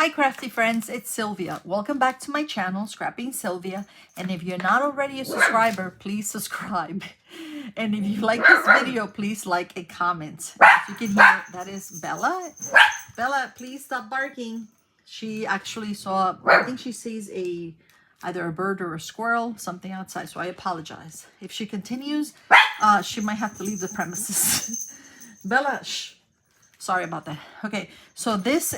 Hi Crafty Friends, it's Sylvia. Welcome back to my channel, Scrapping Sylvia. And if you're not already a subscriber, please subscribe. And if you like this video, please like and comment. As you can hear, that is Bella. Bella, please stop barking. She actually saw, I think she sees either a bird or a squirrel, something outside, so I apologize. If she continues, she might have to leave the premises. Bella, shh. Sorry about that. Okay, so this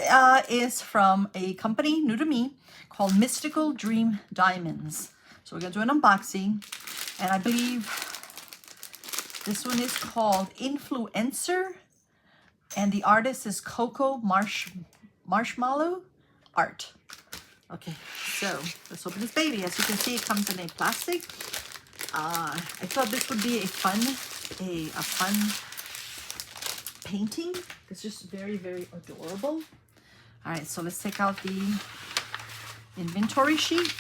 is from a company new to me called Mystical Dream Diamonds. So we're going to do an unboxing, and I believe this one is called Influencer, and the artist is Cocomarshmallow Art. Okay, so let's open this baby. As you can see, it comes in a plastic. I thought this would be a fun painting. It's just very, very adorable. All right, so let's take out the inventory sheet.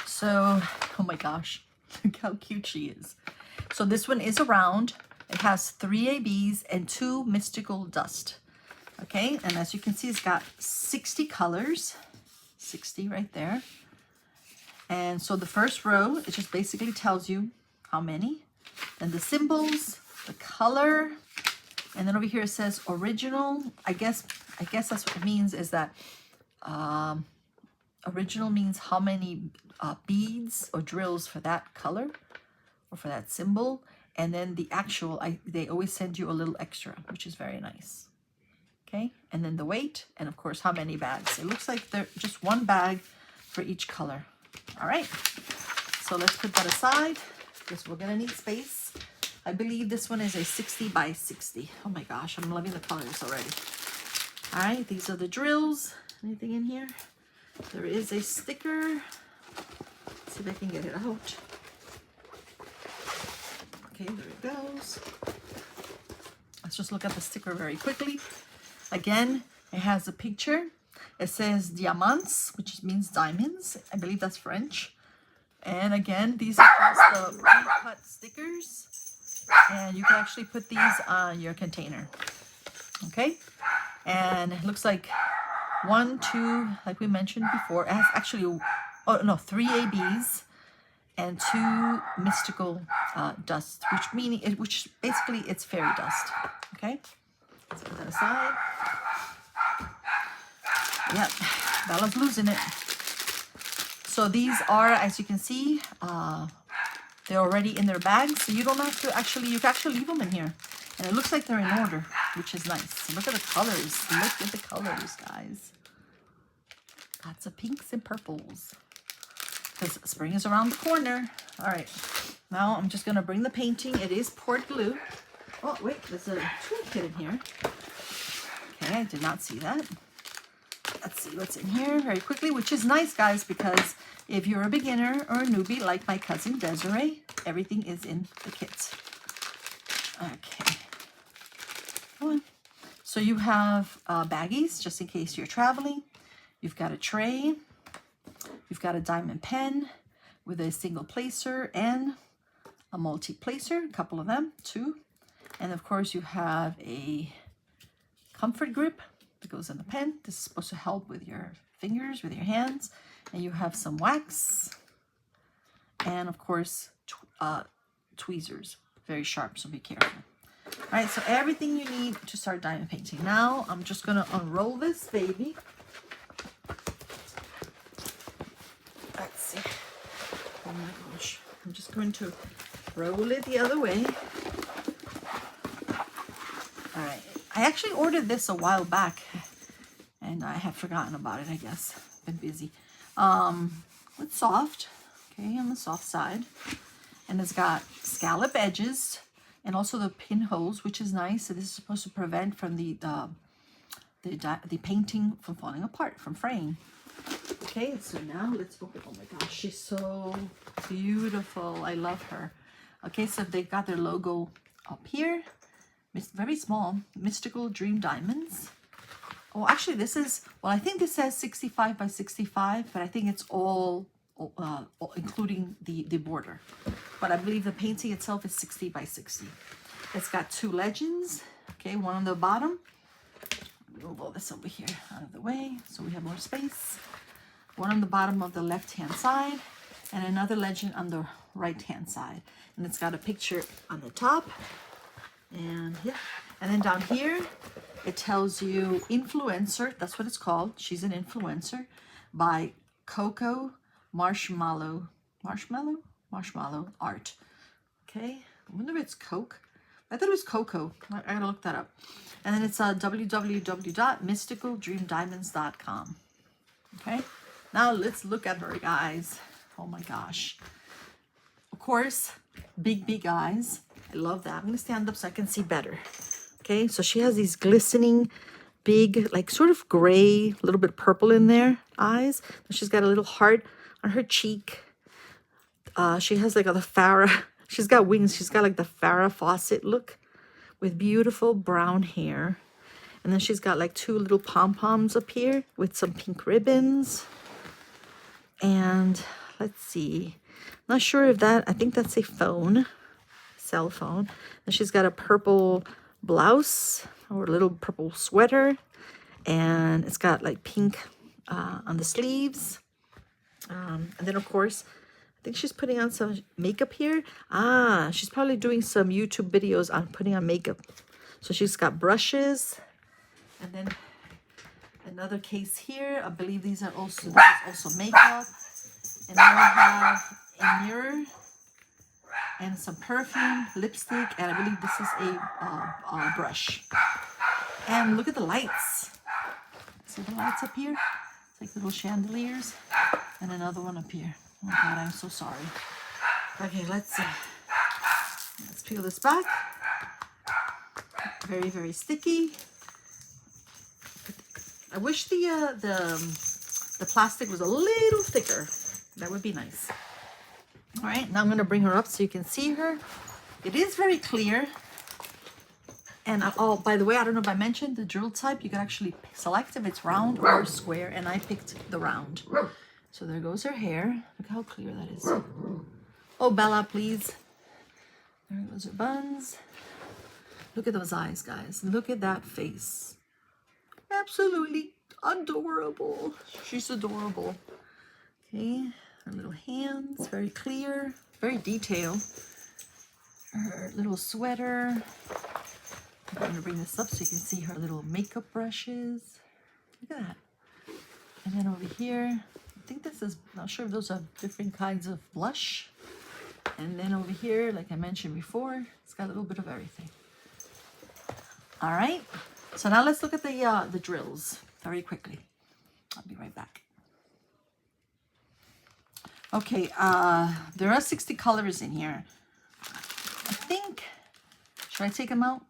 So, oh my gosh, look how cute she is. So this one is a round. It has 3 ABs and 2 mystical dust. Okay, and as you can see, it's got 60 colors. 60 right there. And so the first row, it just basically tells you how many. Then the symbols, the color, and then over here it says original. I guess that's what it means, is that original means how many beads or drills for that color or for that symbol. And then the actual, they always send you a little extra, which is very nice. Okay, and then the weight, and of course how many bags. It looks like they're just 1 bag for each color. All right, so let's put that aside because we're gonna need space. I believe this one is a 60 by 60. Oh my gosh, I'm loving the colors already. All right, these are the drills. Anything in here? There is a sticker. Let's see if I can get it out. Okay, there it goes. Let's just look at the sticker very quickly. Again, it has a picture. It says diamants, which means diamonds. I believe that's French. And again, these are just the pre-cut stickers. And you can actually put these on your container. Okay, and it looks like 1, 2, like we mentioned before. It has actually, oh no, 3 ABs and 2 mystical dust, which basically it's fairy dust. Okay, let's put that aside. Yep, Bella's losing it. So these are, as you can see, they're already in their bags, so you don't have to actually, you can actually leave them in here. And it looks like they're in order, which is nice. So look at the colors. Look at the colors, guys. Lots of pinks and purples. Because spring is around the corner. All right, now I'm just gonna bring the painting. It is poured glue. Oh, wait, there's a toolkit in here. Okay, I did not see that. Let's see what's in here very quickly, which is nice, guys, because if you're a beginner or a newbie like my cousin Desiree, everything is in the kit. Okay. So you have baggies, just in case you're traveling. You've got a tray. You've got a diamond pen with a single placer and a multi-placer, a couple of them, 2. And of course you have a comfort grip that goes in the pen. This is supposed to help with your fingers, with your hands. And you have some wax. And of course, tweezers. Very sharp, so be careful. All right, so everything you need to start diamond painting. Now, I'm just gonna unroll this baby. Let's see. Oh my gosh. I'm just going to roll it the other way. All right. I actually ordered this a while back, and I have forgotten about it, I guess. Been busy. It's soft, okay, on the soft side. And it's got scallop edges and also the pinholes, which is nice. So this is supposed to prevent from the painting from falling apart, from fraying. Okay, so now let's go. Oh my gosh, she's so beautiful. I love her. Okay, so they got their logo up here. It's very small. Mystical Dream Diamonds. Oh, actually, this is, well, I think this says 65 by 65, but I think it's all including the border. But I believe the painting itself is 60 by 60. It's got 2 legends. Okay, one on the bottom. move all this over here out of the way so we have more space. One on the bottom of the left-hand side and another legend on the right-hand side. And it's got a picture on the top. And yeah, and then down here, it tells you influencer, that's what it's called. She's an influencer by Cocomarshmallow Art. Okay, I wonder if it's Coke. I thought it was Coco. I gotta look that up. And then it's www.mysticaldreamdiamonds.com. Okay, now let's look at her, guys. Oh my gosh. Of course, big eyes. I love that. I'm gonna stand up so I can see better. Okay, so she has these glistening, big, like sort of gray, a little bit purple in there, eyes. She's got a little heart on her cheek. She has like the Farrah, she's got wings. She's got like the Farrah Fawcett look with beautiful brown hair. And then she's got like two little pom-poms up here with some pink ribbons. And let's see, not sure if that, I think that's a phone, cell phone. And she's got a purple blouse or a little purple sweater. And it's got like pink on the sleeves. And then of course, I think she's putting on some makeup here. She's probably doing some YouTube videos on putting on makeup. So she's got brushes. And then another case here. I believe these are also, this is also makeup. And then we have a mirror and some perfume, lipstick, and I believe this is a brush. And look at the lights. See the lights up here? It's like little chandeliers. And another one up here. Oh God, I'm so sorry. Okay, let's peel this back. Very sticky. I wish the plastic was a little thicker. That would be nice. All right, now I'm going to bring her up so you can see her. It is very clear. And oh, by the way, I don't know if I mentioned the drill type. You can actually select if it's round or square, and I picked the round. So there goes her hair. Look how clear that is. Oh, Bella, please. There goes her buns. Look at those eyes, guys. Look at that face. Absolutely adorable. She's adorable. Okay, her little hands, very clear, very detailed. Her little sweater. I'm going to bring this up so you can see her little makeup brushes. Look at that. And then over here, I think this is, not sure if those are different kinds of blush. And then over here, like I mentioned before, it's got a little bit of everything. All right, so now let's look at the drills very quickly. I'll be right back. Okay, there are 60 colors in here. I think, should I take them out?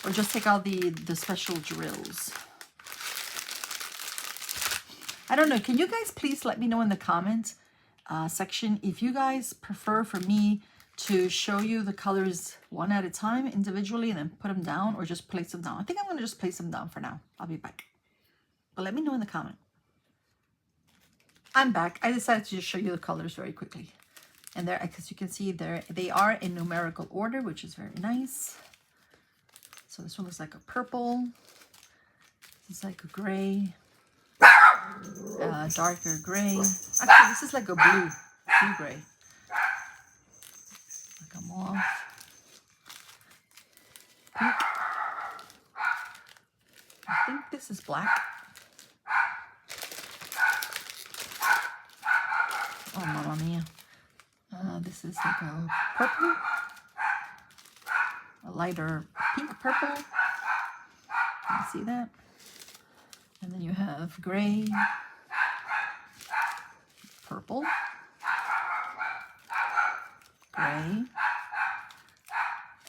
Or just take out the special drills? I don't know. Can you guys please let me know in the comments section if you guys prefer for me to show you the colors one at a time individually and then put them down, or just place them down? I think I'm going to just place them down for now. I'll be back. But let me know in the comment. I'm back. I decided to just show you the colors very quickly. And there, as you can see, they are in numerical order, which is very nice. So this one looks like a purple. This is like a gray. Darker gray. Actually, this is like a blue gray. Like a mauve. Pink. I think this is black. Oh, mamma mia. This is like a purple. A lighter pink purple. Can you see that? And then you have gray, purple, gray, and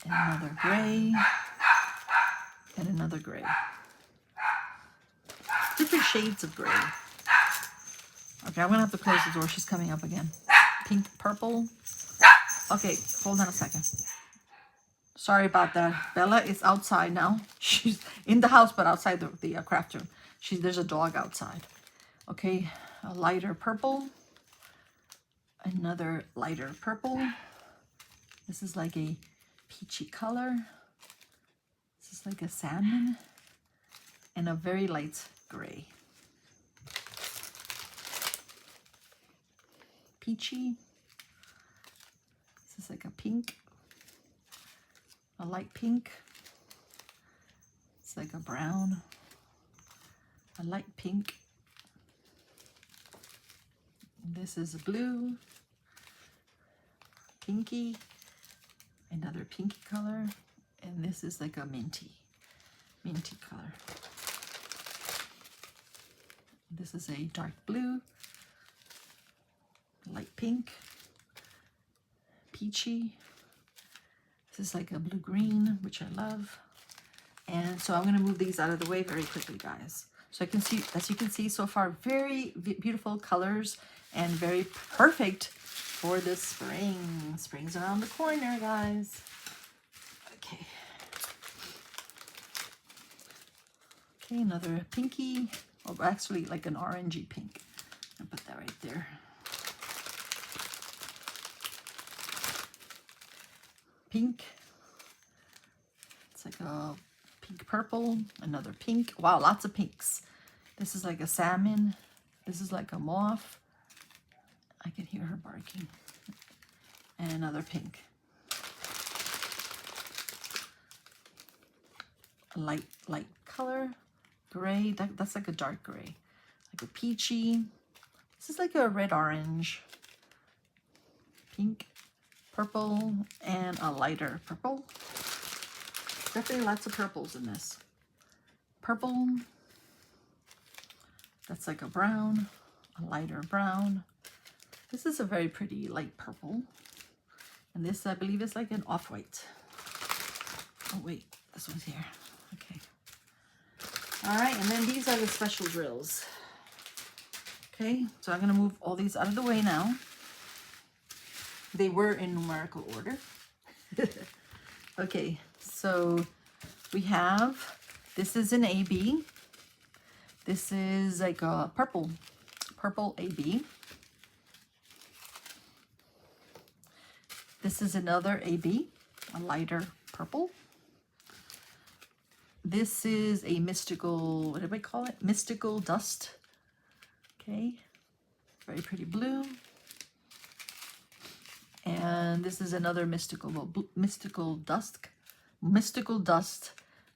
another gray, and another gray. Different shades of gray. Okay, I'm gonna have to close the door. She's coming up again. Pink, purple. Okay, hold on a second. Sorry about that. Bella is outside now. She's in the house, but outside the craft room. There's a dog outside. Okay, a lighter purple. Another lighter purple. This is like a peachy color. This is like a salmon. and a very light gray. Peachy. This is like a pink, a light pink. It's like a brown, a light pink. This is blue, pinky, another pinky color, and this is like a minty color. This is a dark blue, light pink, peachy. This is like a blue-green, which I love. And so I'm going to move these out of the way very quickly, guys. So I can see, as you can see so far, very beautiful colors and very perfect for the spring. Spring's around the corner, guys. Okay. Okay, another pinky. Oh, actually like an orangey pink. I'll put that right there. Pink. It's like a pink purple, another pink. Wow, lots of pinks. This is like a salmon. This is like a mauve. I can hear her barking. And another pink. A light color. Gray. That's like a dark gray. Like a peachy. This is like a red-orange. Pink. Purple. And a lighter purple. Definitely lots of purples in this. Purple. That's like a brown, a lighter brown. This is a very pretty light purple. And this, I believe, is like an off-white. Oh, wait, this one's here. Okay. All right, and then these are the special drills. Okay, so I'm going to move all these out of the way now. They were in numerical order. Okay, so we have, this is an AB. This is like a purple AB. This is another AB, a lighter purple. This is a mystical, what do we call it? Mystical dust. Okay, very pretty blue. And this is another mystical dust,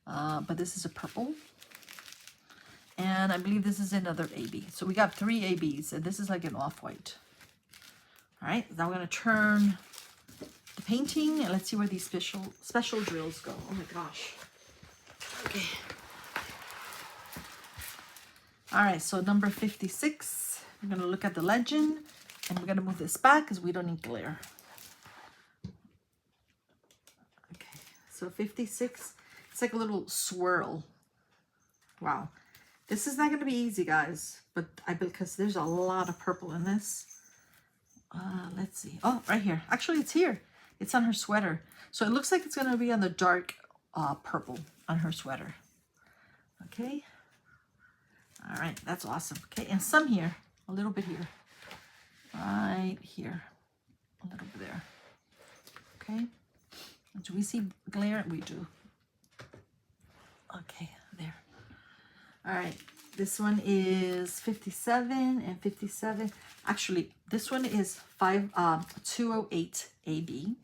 but this is a purple. And I believe this is another AB. So we got 3 ABs, and this is like an off-white. All right, now we're gonna turn the painting, and let's see where these special drills go. Oh my gosh. Okay. All right, so number 56, we're gonna look at the legend, and we're gonna move this back because we don't need glare. Okay, so 56, it's like a little swirl. Wow. This is not going to be easy, guys, but because there's a lot of purple in this. Let's see. Oh, right here. Actually, it's here. It's on her sweater. So it looks like it's going to be on the dark purple on her sweater. Okay. All right. That's awesome. Okay. And some here. A little bit here. Right here. A little bit there. Okay. Do we see glare? We do. Okay. There. All right, this one is 57 and 57. Actually, this one is 208 AB.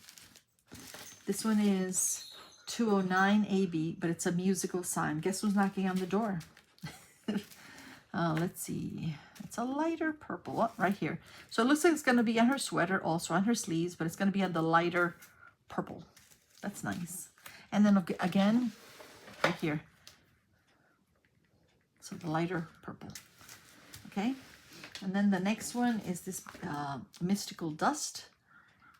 This one is 209 AB, but it's a musical sign. Guess who's knocking on the door? Let's see. It's a lighter purple right here. So it looks like it's going to be on her sweater, also on her sleeves, but it's going to be on the lighter purple. That's nice. And then again, right here. So the lighter purple. Okay. And then the next one is this mystical dust.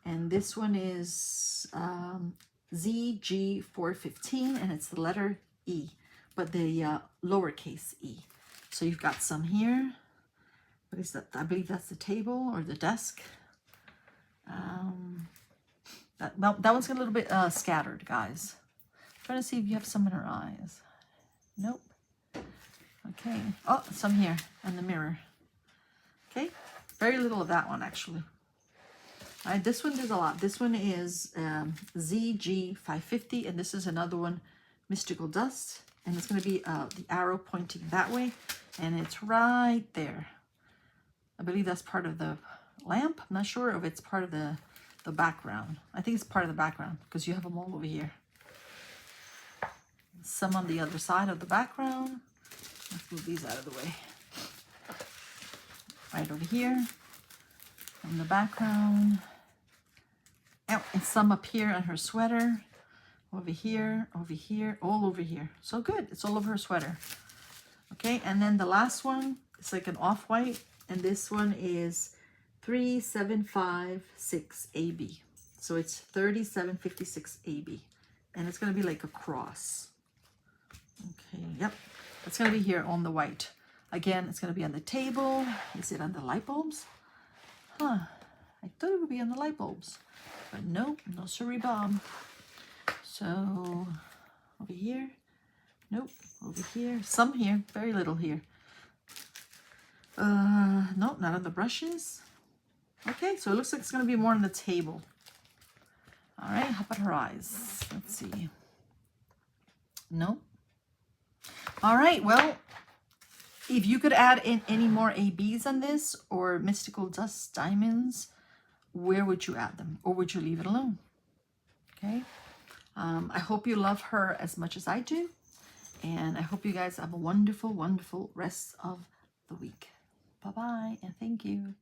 And this one is ZG415, and it's the letter E, but the lowercase e. So you've got some here. What is that? I believe that's the table or the desk. That one's a little bit scattered, guys. I'm trying to see if you have some in her eyes. Nope. Okay. Oh, some here in the mirror. Okay. Very little of that one, actually. All right, this one does a lot. This one is ZG550, and this is another one, Mystical Dust. and it's going to be the arrow pointing that way, and it's right there. I believe that's part of the lamp. I'm not sure if it's part of the background. I think it's part of the background because you have them all over here. Some on the other side of the background. Let's move these out of the way. Right over here in the background. Oh, and some up here on her sweater. Over here, all over here. So good, it's all over her sweater. Okay, and then the last one, it's like an off-white, and this one is 3756 AB. So it's 3756 AB, and it's gonna be like a cross. Okay, yep, it's gonna be here on the white. Again, it's gonna be on the table. Is it on the light bulbs? Huh, I thought it would be on the light bulbs, but nope, no sorry, Bob. So over here, nope, over here, some here, very little here. Nope, not on the brushes. Okay, so it looks like it's gonna be more on the table. All right, how about her eyes? Let's see. Nope. All right, well, if you could add in any more ABs on this or mystical dust diamonds, where would you add them? Or would you leave it alone? Okay. I hope you love her as much as I do. And I hope you guys have a wonderful, wonderful rest of the week. Bye-bye, and thank you.